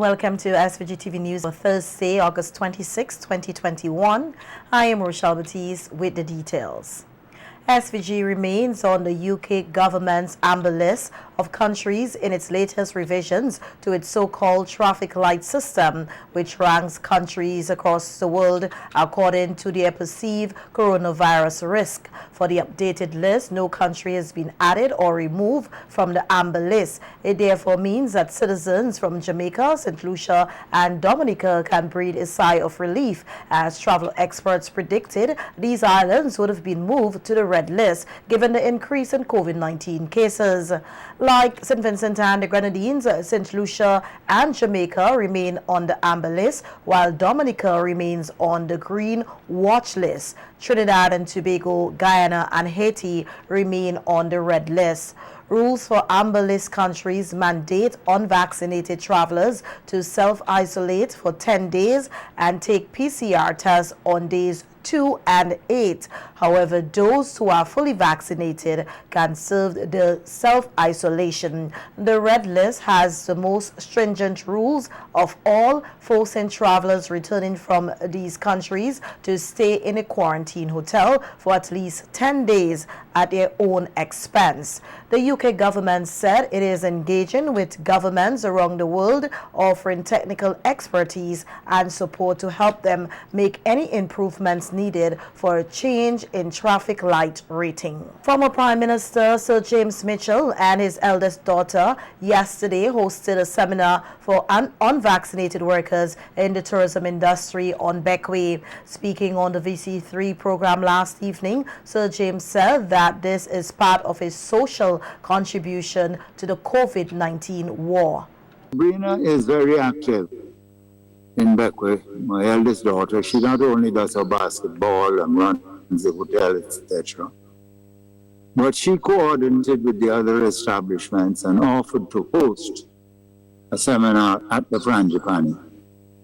welcome to SVG-TV News for Thursday, August 26, 2021. I am Rochelle Batiste with the details. SVG remains on the UK government's amber list of countries in its latest revisions to its so-called traffic light system, which ranks countries across the world according to their perceived coronavirus risk. For the updated list, no country has been added or removed from the amber list. It therefore means that citizens from Jamaica, St. Lucia and Dominica can breathe a sigh of relief. As travel experts predicted, these islands would have been moved to the red list given the increase in COVID-19 cases. Like St. Vincent and the Grenadines, St. Lucia and Jamaica remain on the amber list, while Dominica remains on the green watch list. Trinidad and Tobago, Guyana and Haiti remain on the red list. Rules for amber list countries mandate unvaccinated travelers to self-isolate for 10 days and take PCR tests on days 2 and 8. However, those who are fully vaccinated can serve the self-isolation. The red list has the most stringent rules of all, forcing travelers returning from these countries to stay in a quarantine hotel for at least 10 days at their own expense. The UK government said it is engaging with governments around the world, offering technical expertise and support to help them make any improvements needed for a change in traffic light rating. Former Prime Minister Sir James Mitchell and his eldest daughter yesterday hosted a seminar for unvaccinated workers in the tourism industry on Beckway. Speaking on the VC3 program last evening, Sir James said that this is part of his social contribution to the COVID-19 war. Sabrina is very active in Beckway. My eldest daughter, she not only does her basketball and runs the hotel, etc., but she coordinated with the other establishments and offered to host a seminar at the Frangipani.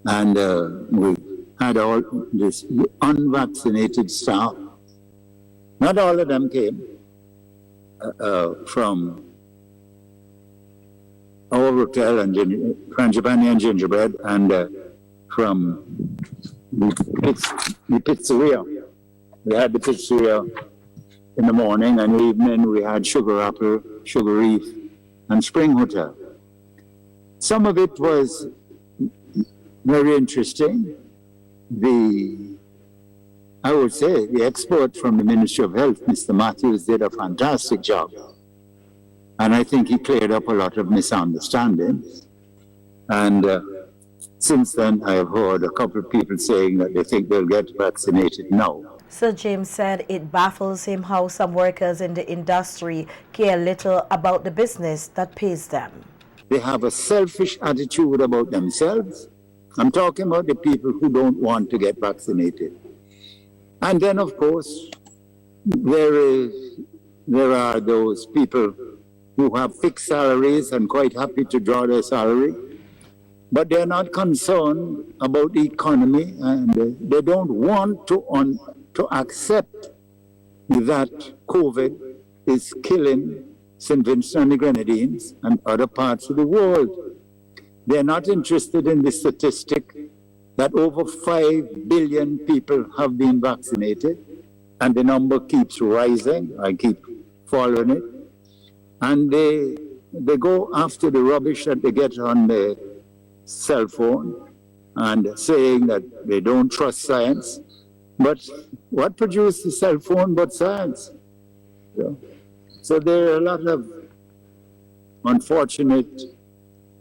And we had all this unvaccinated staff. Not all of them came from our hotel and Frangipani and Gingerbread, and from the pizzeria. We had the pizzeria in the morning, and evening we had Sugar Apple, Sugar Reef, and Spring Hotel. Some of it was very interesting. I would say the expert from the Ministry of Health, Mr. Matthews, did a fantastic job. And I think he cleared up a lot of misunderstandings. And since then, I have heard a couple of people saying that they think they'll get vaccinated now. Sir James said it baffles him how some workers in the industry care little about the business that pays them. They have a selfish attitude about themselves. I'm talking about the people who don't want to get vaccinated. And then, of course, there are those people who have fixed salaries and quite happy to draw their salary, but they're not concerned about the economy, and they don't want to accept that COVID is killing St. Vincent and the Grenadines and other parts of the world. They're not interested in the statistic that over 5 billion people have been vaccinated, and the number keeps rising. I keep following it. And they go after the rubbish that they get on their cell phone and saying that they don't trust science. But what produced the cell phone but science? Yeah. So there are a lot of unfortunate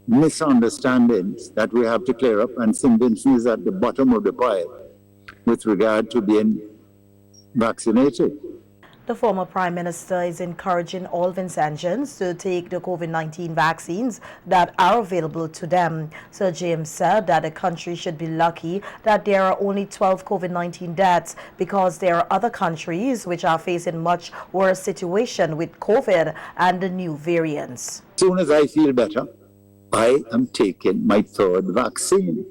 misunderstandings that we have to clear up, and St. Vincent is at the bottom of the pile with regard to being vaccinated. The former Prime Minister is encouraging all Vincentians to take the COVID-19 vaccines that are available to them. Sir James said that the country should be lucky that there are only 12 COVID-19 deaths, because there are other countries which are facing much worse situation with COVID and the new variants. As soon as I feel better, I am taking my third vaccine.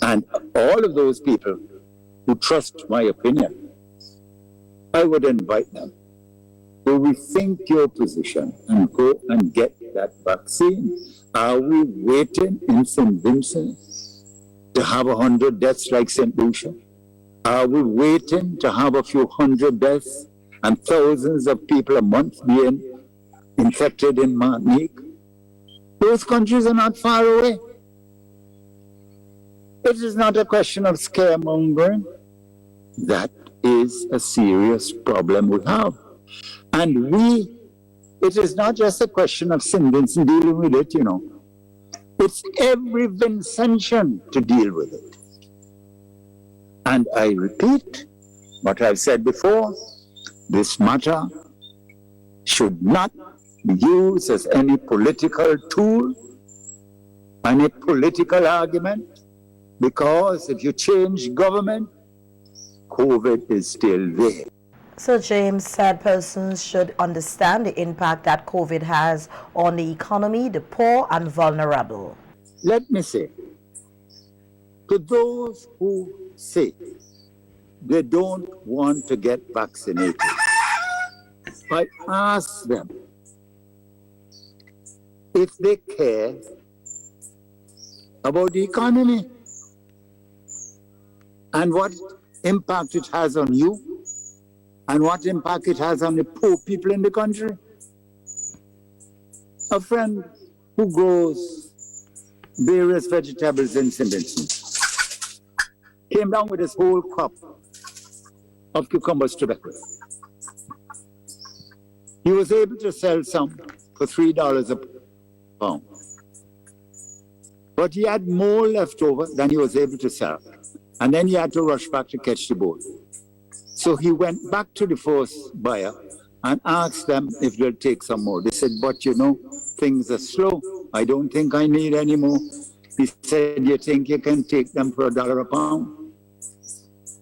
And all of those people who trust my opinion, I would invite them Do we think your position and go and get that vaccine? Are we waiting in St. Vincent to have 100 deaths like St. Lucia? Are we waiting to have a few hundred deaths and thousands of people a month being infected in Martinique? Those countries are not far away. It is not a question of scaremongering. That is a serious problem we have. And it is not just a question of St. Vincent dealing with it, you know. It's every Vincentian to deal with it. And I repeat what I've said before, this matter should not be used as any political tool, any political argument, because if you change government, COVID is still there. So James said persons should understand the impact that COVID has on the economy, the poor and vulnerable. Let me say, to those who say they don't want to get vaccinated, I ask them if they care about the economy and what impact it has on you and what impact it has on the poor people in the country. A friend who grows various vegetables in St. Vincent came down with his whole crop of cucumbers to breakfast. He was able to sell some for $3 a pound. But he had more left over than he was able to sell. And then he had to rush back to catch the boat. So he went back to the first buyer and asked them if they'll take some more. They said, but you know, things are slow. I don't think I need any more. He said, you think you can take them for $1 a pound?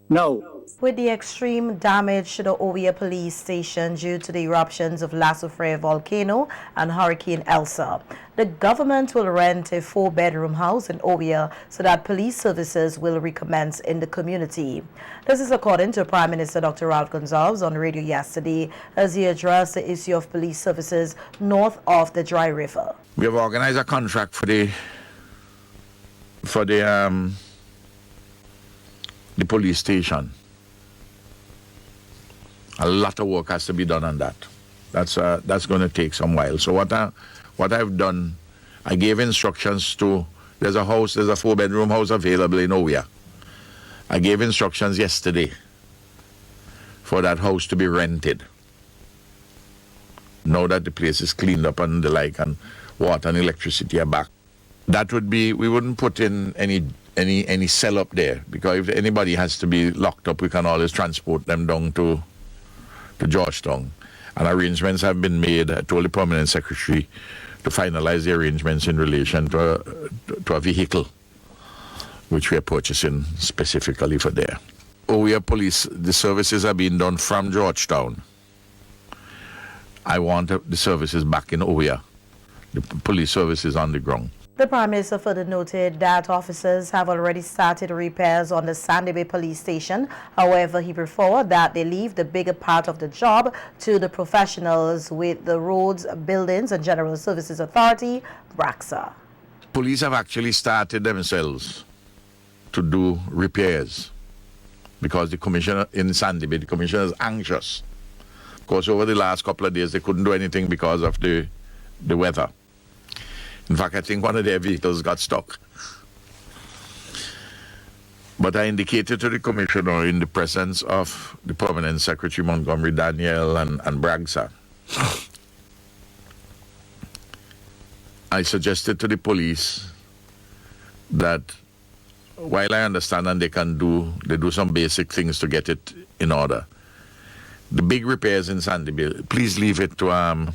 No. With the extreme damage to the Ovia police station due to the eruptions of La Soufrière volcano and Hurricane Elsa, the government will rent a 4-bedroom house in Ovia so that police services will recommence in the community. This is according to Prime Minister Dr. Ralph Gonsalves on radio yesterday as he addressed the issue of police services north of the Dry River. We have organized a contract for the police station. A lot of work has to be done on that. That's going to take some while. So what I've done, I gave instructions to, there's a 4-bedroom house available in Ovia. I gave instructions yesterday for that house to be rented. Now that the place is cleaned up and the like, and water and electricity are back. That would be, we wouldn't put in any cell up there, because if anybody has to be locked up, we can always transport them down to Georgetown. And arrangements have been made. I told the Permanent Secretary to finalize the arrangements in relation to a vehicle, which we are purchasing specifically for there. Ovia Police, the services are being done from Georgetown. I want the services back in Ovia, the police services on the ground. The Prime Minister further noted that officers have already started repairs on the Sandy Bay police station. However, he preferred that they leave the bigger part of the job to the professionals with the Roads, Buildings and General Services Authority, BRAXA. Police have actually started themselves to do repairs because the commissioner in Sandy Bay, the commissioner is anxious. Of course, over the last couple of days, they couldn't do anything because of the weather. In fact, I think one of their vehicles got stuck. But I indicated to the commissioner in the presence of the Permanent Secretary Montgomery Daniel and BRAXA, I suggested to the police that while I understand and they do some basic things to get it in order, the big repairs in Sandy Bay, please leave it to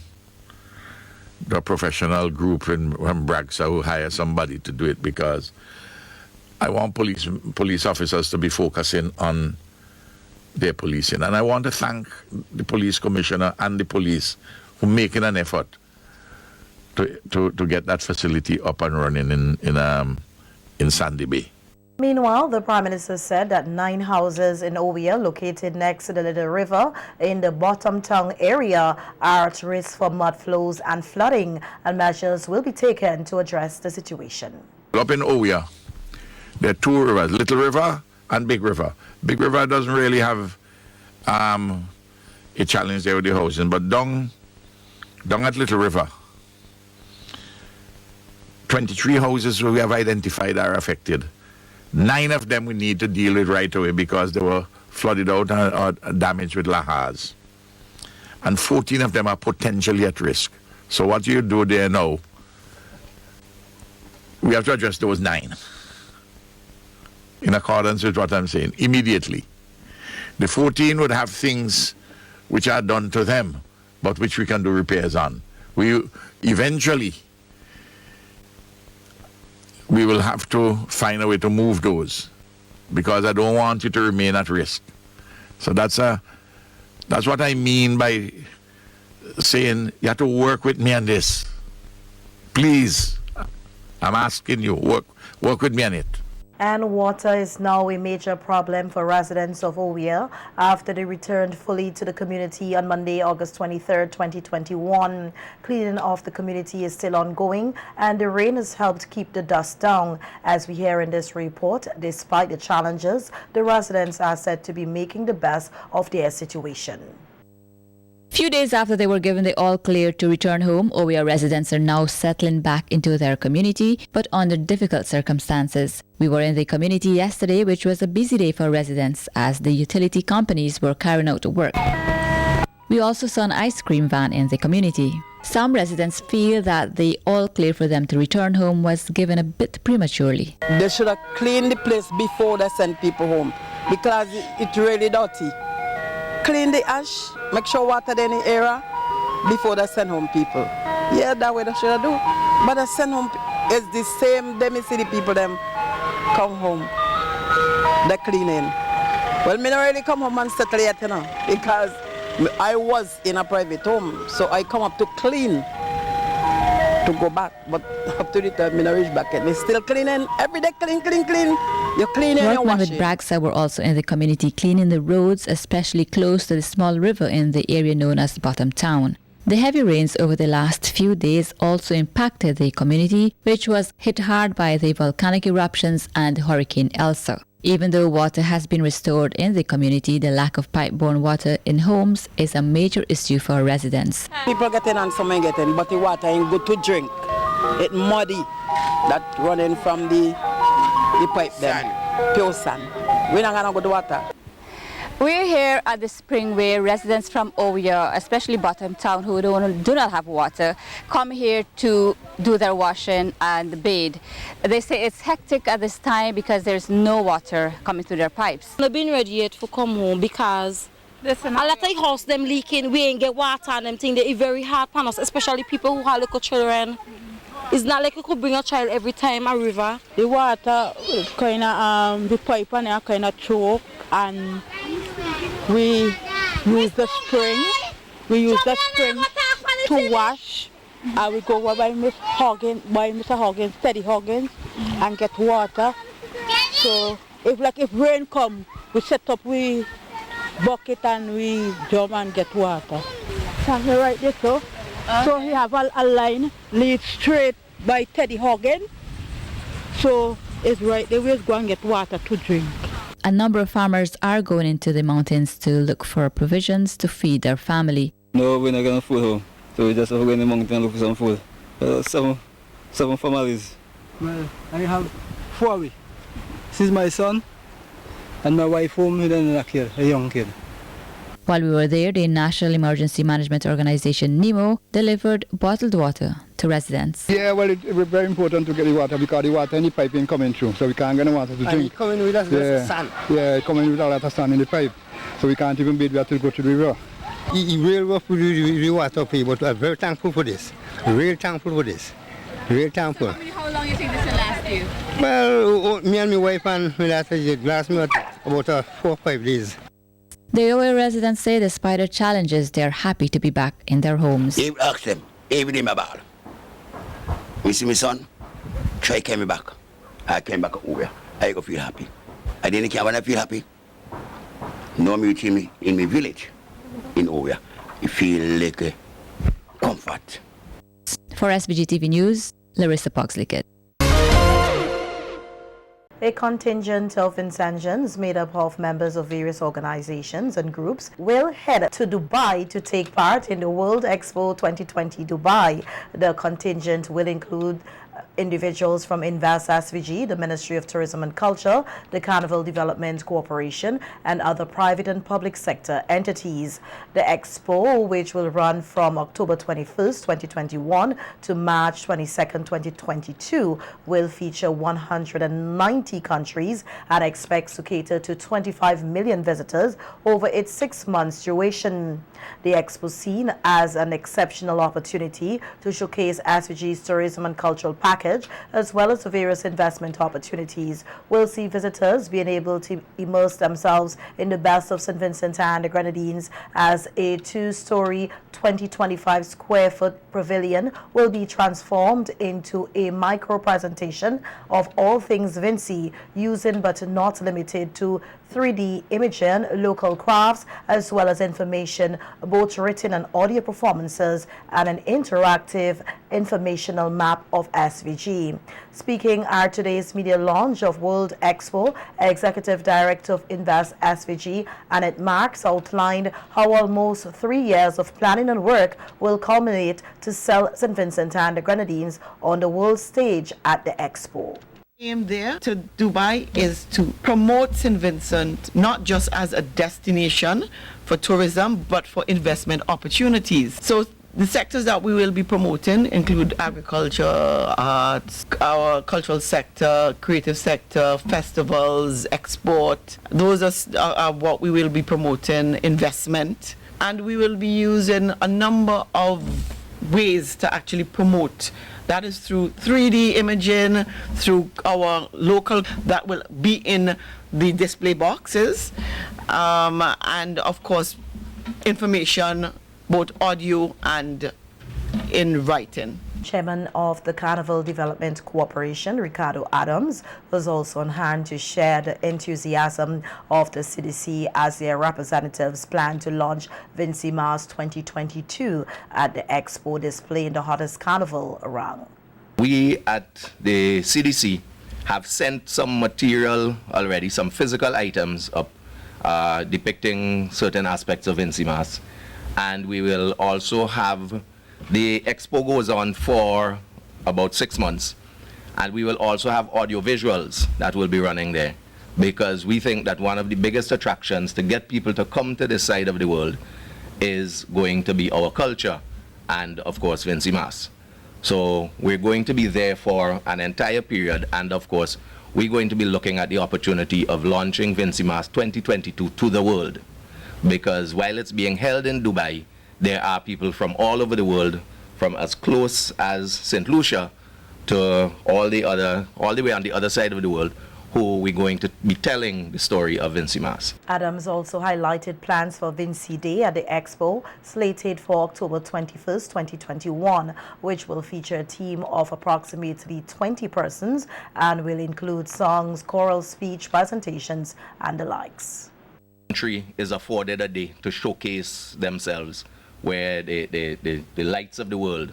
the professional group in BRAXA who hire somebody to do it, because I want police officers to be focusing on their policing. And I want to thank the police commissioner and the police for making an effort to get that facility up and running in Sandy Bay. Meanwhile, the Prime Minister said that 9 houses in Ovia, located next to the Little River in the Bottom Tongue area, are at risk for mud flows and flooding, and measures will be taken to address the situation. Up in Ovia, there are 2 rivers, Little River and Big River. Big River doesn't really have a challenge there with the housing, but down at Little River, 23 houses we have identified are affected. 9 of them we need to deal with right away because they were flooded out or damaged with lahars. And 14 of them are potentially at risk. So what you do there now, we have to address those 9 in accordance with what I'm saying, immediately. The 14 would have things which are done to them, but which we can do repairs on. Eventually, we will have to find a way to move those because I don't want you to remain at risk. So that's what I mean by saying you have to work with me on this. Please, I'm asking you, work with me on it. And water is now a major problem for residents of Ovia after they returned fully to the community on Monday, August 23rd, 2021. Cleaning of the community is still ongoing, and the rain has helped keep the dust down. As we hear in this report, despite the challenges, the residents are said to be making the best of their situation. Few days after they were given the all-clear to return home, Ovia residents are now settling back into their community, but under difficult circumstances. We were in the community yesterday, which was a busy day for residents as the utility companies were carrying out work. We also saw an ice cream van in the community. Some residents feel that the all-clear for them to return home was given a bit prematurely. They should have cleaned the place before they send people home because it's really dirty. Clean the ash, make sure water in the area before they send home people. Yeah, that way they should have do. But they send home, it's the same, them see the people them come home, they cleaning. Well, me not really come home and settle yet, you know, because I was in a private home, so I come up to clean, to go back, but up to the time, me not reach back yet. Me still cleaning, every day clean. You clean and you Workmen wash with it. Bragsa were also in the community cleaning the roads, especially close to the small river in the area known as Bottom Town. The heavy rains over the last few days also impacted the community, which was hit hard by the volcanic eruptions and Hurricane Elsa. Even though water has been restored in the community, the lack of pipe-borne water in homes is a major issue for residents. People getting and some ain't getting, but the water ain't good to drink. It's muddy, that running from the pipe then, pure sand. We're not gonna go to water. We're here at the spring where residents from Ovia, especially Bottom Town, who do not have water, come here to do their washing and bathe. They say it's hectic at this time because there's no water coming through their pipes. Not been ready yet for come home because a lot of house them leaking, we ain't get water and them thing. They very hard on us, especially people who have little children. It's not like you could bring a child every time a river. The water kind of, the pipe and it kind of choke, and we use the spring. We use the spring to wash. And we go by Mr. Huggins, Teddy Huggins, and get water. So if rain come, we set up we bucket and we jump and get water. Thank you right there, so. So we have a line lead straight by Teddy Hogan. So it's right there, we're going to get water to drink. A number of farmers are going into the mountains to look for provisions to feed their family. No, we're not going to food home. So we just have to go in the mountain and look for some food. Seven families. Well, I have 4 weeks. This is my son and my wife home with a kid, a young kid. While we were there, the National Emergency Management Organization, NEMO, delivered bottled water to residents. Yeah, well, it's very important to get the water because the water in the pipe ain't coming through, so we can't get the water to drink. And it's coming with a sand. Yeah, it's coming with a lot of sand in the pipe, so we can't even bathe, we have to go to the river. It's real rough with the water, but I'm very thankful for this. Real thankful for this. Real thankful. So how long do you think this will last you? Well, me and my wife and my daughter, it lasts me about 4 or 5 days. The Ovia residents say despite the challenges, they are happy to be back in their homes. He asked them, every day my ball. You see my son? Try came back. I came back over. I go feel happy. I didn't care when I feel happy. No me in my village, in Ovia. You feel like comfort. For SVG-TV News, Larissa Poxlickett. A contingent of Vincentians made up of members of various organizations and groups will head to Dubai to take part in the World Expo 2020 Dubai. The contingent will include individuals from Invest SVG, the Ministry of Tourism and Culture, the Carnival Development Corporation, and other private and public sector entities. The Expo, which will run from October 21st, 2021 to March 22nd, 2022, will feature 190 countries and expects to cater to 25 million visitors over its 6 months duration. The Expo seen as an exceptional opportunity to showcase SVG's tourism and cultural package, as well as the various investment opportunities, will see visitors being able to immerse themselves in the best of St. Vincent and the Grenadines, as a 2-story, 20-25 square foot pavilion will be transformed into a micro presentation of all things Vinci, using but not limited to 3D imaging, local crafts, as well as information, both written and audio performances, and an interactive informational map of SVG. Speaking at today's media launch of World Expo, Executive Director of Invest SVG, Annette Marks, outlined how almost 3 years of planning and work will culminate to sell St. Vincent and the Grenadines on the world stage at the Expo. Aim there to Dubai is to promote St. Vincent not just as a destination for tourism but for investment opportunities. So the sectors that we will be promoting include agriculture, arts, our cultural sector, creative sector, festivals, export. Those are what we will be promoting, investment. And we will be using a number of ways to actually promote. That is through 3D imaging, through our local, that will be in the display boxes, and of course information, both audio and in writing. Chairman of the Carnival Development Corporation, Ricardo Adams, was also on hand to share the enthusiasm of the CDC as their representatives plan to launch Vinci Mars 2022 at the Expo, displaying the hottest carnival around. We at the CDC have sent some material already, some physical items up depicting certain aspects of Vinci Mars, and we will also have the Expo goes on for about 6 months, and we will also have audio visuals that will be running there, because we think that one of the biggest attractions to get people to come to this side of the world is going to be our culture and of course Vinci Mars. So we're going to be there for an entire period, and of course we're going to be looking at the opportunity of launching Vinci Mars 2022 to the world, because while it's being held in Dubai, there are people from all over the world, from as close as St. Lucia to all the way on the other side of the world, who we're going to be telling the story of Vinci Mars. Adams also highlighted plans for Vinci Day at the Expo, slated for October 21st, 2021, which will feature a team of approximately 20 persons and will include songs, choral speech, presentations, and the likes. Country is afforded a day to showcase themselves, where the lights of the world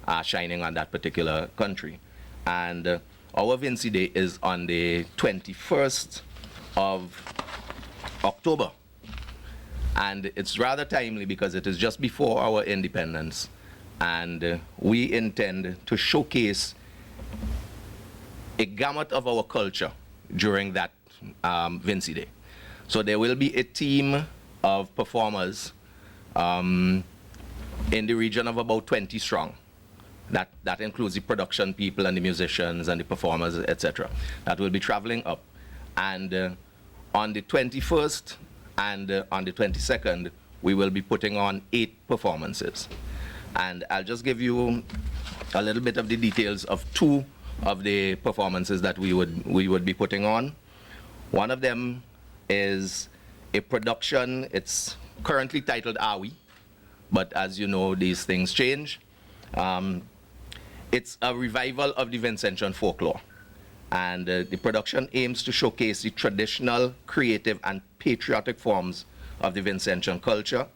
are shining on that particular country. And our Vinci Day is on the 21st of October. And it's rather timely because it is just before our independence. And we intend to showcase a gamut of our culture during that Vinci Day. So there will be a team of performers in the region of about 20 strong. That includes the production people and the musicians and the performers, etc. That will be traveling up. And on the 21st and on the 22nd, we will be putting on 8 performances. And I'll just give you a little bit of the details of 2 of the performances that we would be putting on. One of them is a production. It's currently titled Are We? But as you know, these things change. It's a revival of the Vincentian folklore. And the production aims to showcase the traditional, creative, and patriotic forms of the Vincentian culture.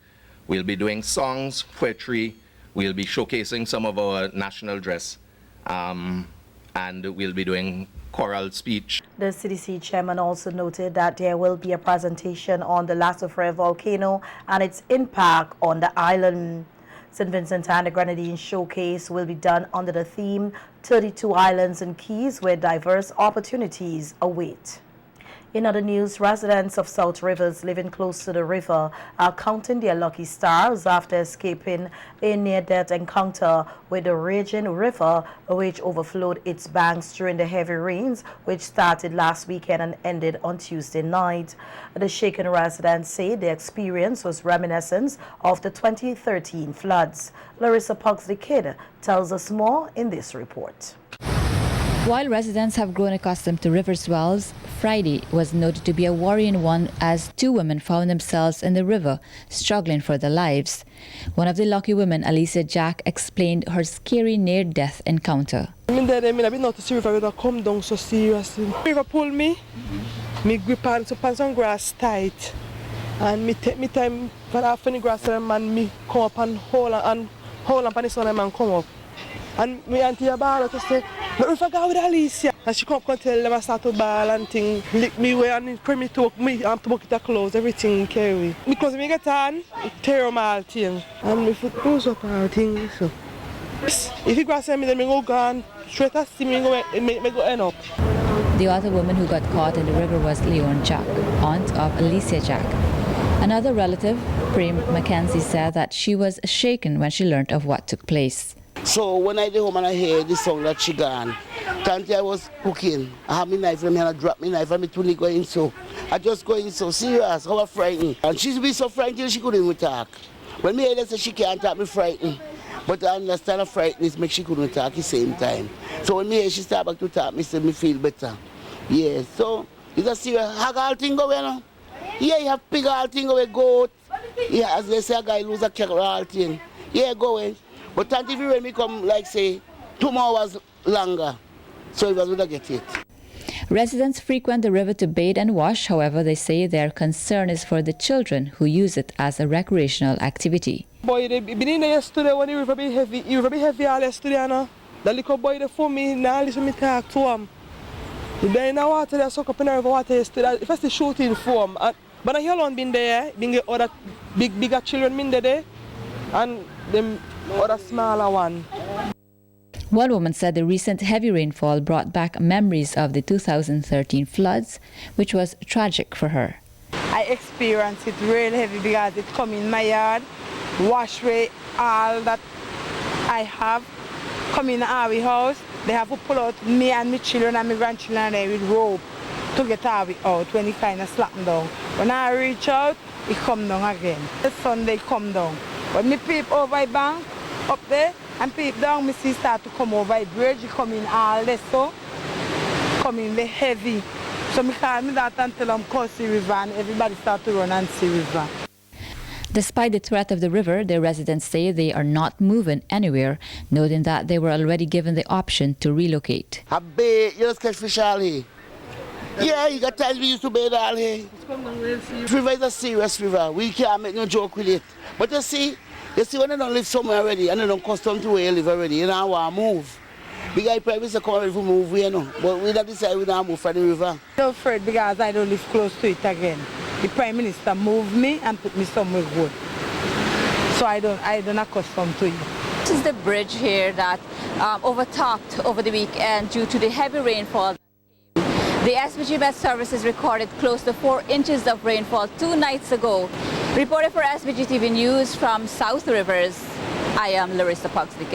We'll be doing songs, poetry, we'll be showcasing some of our national dress, and we'll be doing choral speech. The CDC chairman also noted that there will be a presentation on the Lasso Freya volcano and its impact on the island. St. Vincent and the Grenadines showcase will be done under the theme 32 Islands and Keys where diverse opportunities await. In other news, residents of South Rivers living close to the river are counting their lucky stars after escaping a near-death encounter with the raging river, which overflowed its banks during the heavy rains, which started last weekend and ended on Tuesday night. The shaken residents say the experience was reminiscent of the 2013 floods. Larissa Pugsley Kidd tells us more in this report. While residents have grown accustomed to river swells, Friday was noted to be a worrying one as 2 women found themselves in the river struggling for their lives. One of the lucky women, Alicia Jack, explained her scary near-death encounter. I noticed the river come down so seriously. The river pulled me, me grip on some grass tight, and me take me time for half the grass and me come up and hold on the sun and come up. And my auntie about to say, "But if I go with Alicia," and she come and tell them I start to ball and thing, lick me way and cream me to me, I have to bucket of clothes, everything carry. Because me get on, it tear my all thing, and my foot goes up and thing. So, if you grass me, then me go gone straight as see me go end up. The other woman who got caught in the river was Leon Jack, aunt of Alicia Jack. Another relative, Prem Mackenzie, said that she was shaken when she learned of what took place. So when I get home and I hear the song that she gone, Tanti I was cooking, I have my knife in me and I drop my knife and my tunic going so. I just go in so serious, how I frightened. And she's be so frightened till she couldn't even talk. When me hear that say she can't talk, me frightened. But I understand her frightened make she couldn't talk at the same time. So when me hear she start back to talk, me say me feel better. Yeah, so it's a serious, how all thing go on? Yeah, you have pig all thing go goat. Yeah, as they say a guy lose a cattle all thing. Yeah, go away. But Tanti, if you when me come, like say, 2 more hours longer, so it was going to get it. Residents frequent the river to bathe and wash. However, they say their concern is for the children who use it as a recreational activity. Boy, they been in there yesterday when the river be heavy. The river be heavy all yesterday, no? The little boy they for me, now listen me talk to him. They in the water, they suck up in the river water yesterday. If I say shooting for him, but I hear one been there, being other bigger children been there, and them other smaller one. One woman said the recent heavy rainfall brought back memories of the 2013 floods, which was tragic for her. I experienced it really heavy because it come in my yard, wash away all that I have, come in our house. They have to pull out me and my children and my grandchildren there with rope to get our out when it kind of slap down. When I reach out, it come down again. The Sunday come down. When me peep over the bank up there and peep down, me see start to come over the bridge, it come in all this so, come in very heavy. So me call me that and tell them cross the river and everybody start to run and see the river. Despite the threat of the river, the residents say they are not moving anywhere, noting that they were already given the option to relocate. A bay, you just catch fish all here. Yeah, you got times we used to bathe all here. This river is a serious river. We can't make no joke with it. But you see when they don't live somewhere already and they don't custom to where you live already, you don't want to move. Big guy probably say come ready to move, you know. But we don't decide we don't move from the river. I'm afraid because I don't live close to it again. The Prime Minister moved me and put me somewhere good. So I don't accustom to it. This is the bridge here that overtopped over the weekend due to the heavy rainfall. The SVG Met Services recorded close to 4 inches of rainfall 2 nights ago. Reported for SVG-TV News from South Rivers, I am Larissa Pugsley.